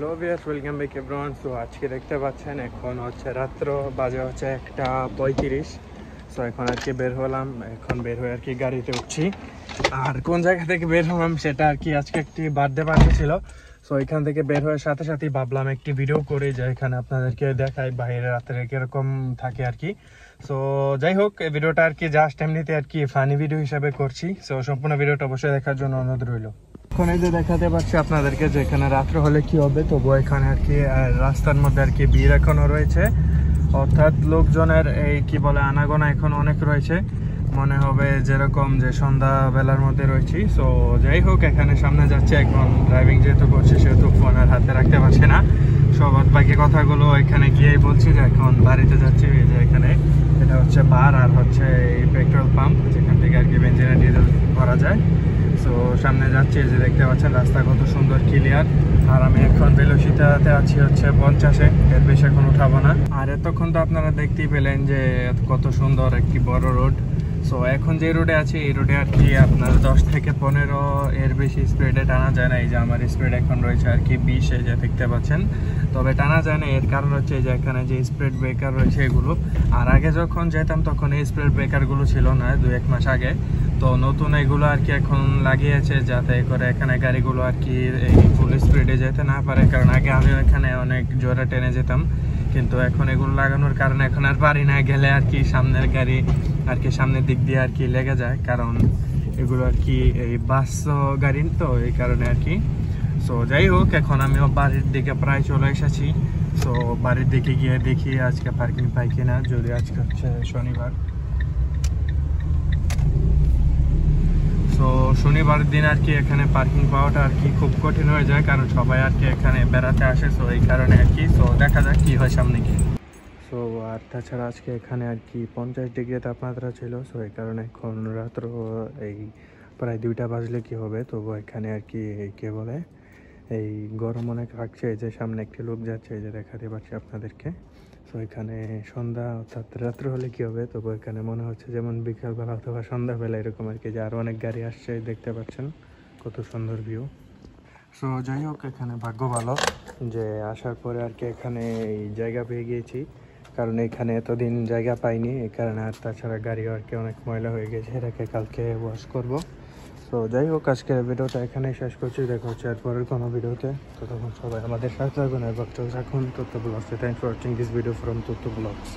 Hello viewers, welcome back everyone. So আজকে দেখতে পাচ্ছেন এখন হচ্ছে রাত্র, বাজে হচ্ছে 1:35। সো এখন আর কি বের হলাম, এখন বের হয়ে আর কি গাড়িতে উঠছি। আর কোন জায়গা থেকে বের হলাম সেটা আর কি, আজকে একটি বার্থডে পার্টি ছিল। সো এখান থেকে বের হয়ে সাথে সাথেই ভাবলাম একটি ভিডিও করি, যে এখানে আপনাদেরকে দেখাই বাইরে রাত্রে কিরকম থাকে আর কি। সো যাই হোক, এই ভিডিওটা আর কি জাস্ট এমনিতে আর কি ফানি ভিডিও হিসাবে করছি। সো সম্পূর্ণ ভিডিওটা অবশ্যই দেখার জন্য অনুরোধ রইল। এখন এই যে দেখাতে পাচ্ছি আপনাদেরকে যে এখানে রাত্র হলে কি হবে, তবু এখানে আর কি রাস্তার মধ্যে আর কি ভিড় এখনো রয়েছে, অর্থাৎ লোকজনের এই কি বলে আনাগোনা এখন অনেক রয়েছে, মনে হবে যেরকম যে সন্ধ্যা বেলার মধ্যে রয়েছি। সো যাই হোক, এখানে সামনে যাচ্ছে, এখন ড্রাইভিং যেহেতু করছি সেহেতু ফোন আর হাতে রাখতে পারছি না। সবার বাকি কথাগুলো এখানে গিয়েই বলছি, যে এখন বাড়িতে যাচ্ছি। যে এখানে এটা হচ্ছে বার আর হচ্ছে এই পেট্রোল পাম্প, যেখান থেকে আর কি বেঞ্জিন আর ডিজেল ভরা যায়। সো সামনে যাচ্ছি, যে দেখতে পাচ্ছেন রাস্তা কত সুন্দর ক্লিয়ার। আর আমি এখন বেলুসিতাতে আছি হচ্ছে 50-এ, এর বেশি এখন উঠাবো না। আর এতক্ষণ তো আপনারা দেখতেই পেলেন যে কত সুন্দর একটি বড় রোড। সো এখন যে রোডে আছি, এই রোডে আর কি আপনার 10 থেকে 15 এর বেশি স্পিডে টানা যায় না। এই যে আমার স্পিড এখন রয়েছে আর কি 20, যে দেখতে পাচ্ছেন। তবে টানা যায় না, এর কারণ হচ্ছে যে এখানে যে স্পিড ব্রেকার রয়েছে এগুলো। আর আগে যখন যেতাম তখন এই স্পিড ব্রেকারগুলো ছিল না, 2-1 মাস আগে। তো নতুন এগুলো আর কি এখন লাগিয়েছে, যাতে করে এখানে গাড়িগুলো আর কি এই ফুল স্পিডে যেতে না পারে। কারণ আগে আমি এখানে অনেক জোরে টেনে যেতাম, কিন্তু এখন এগুলো লাগানোর কারণে এখন আর পারি না। গেলে আর কি সামনের গাড়ি আর কি সামনের দিক দিয়ে আর কি লেগে যায়, কারণ এগুলো আর কি এই বাস গাড়ি, তো এই কারণে আর কি। সো যাই হোক, এখন আমিও বাড়ির দিকে প্রায় চলে এসেছি। সো বাড়ির দিকে গিয়ে দেখি আজকে পার্কিং পাই কিনা, যদি আজকে হচ্ছে শনিবার। সো শনিবার দিন আর কি এখানে পার্কিং পাওয়াটা আর কি খুব কঠিন হয়ে যায়, কারণ সবাই আর কি এখানে বেড়াতে আসে। সো এই কারণে আর কি। সো দেখা যাক কি হয় সামনে গিয়ে। সো আর তাছাড়া আজকে এখানে আর কি 50 ডিগ্রি তাপমাত্রা ছিল। সো এই কারণে এখন রাত্র এই প্রায় 2টা বাজলে কি হবে, তবু এখানে আর কি কে বলে এই গরম অনেক লাগছে। এই যে সামনে একটি লোক যাচ্ছে, এই যে দেখাতে পাচ্ছি আপনাদেরকে। সো এখানে সন্ধ্যা অর্থাৎ রাত্র হলে কি হবে, তবু এখানে মনে হচ্ছে যেমন বিকালবেলা অথবা সন্ধ্যাবেলা এরকম আর কি, যে আরও অনেক গাড়ি আসছে, দেখতে পাচ্ছেন কত সুন্দর ভিউ। সো যাই হোক, এখানে ভাগ্য ভালো যে আসার পরে আর কি এখানে এই জায়গা পেয়ে গিয়েছি, কারণ এখানে এতদিন জায়গা পাইনি এই কারণে। আর তাছাড়া গাড়িও আর কি অনেক ময়লা হয়ে গেছে, এটাকে কালকে ওয়াশ করব। তো যাই হোক, আজকের ভিডিওটা এখানেই শেষ করছি, দেখা হচ্ছে আর পরের কোনো ভিডিওতে। তো তখন সবাই আমাদের সাথে থাকুন এবং থাকুন Tathya blogs. Thanks for watching this video from Tathya blogs.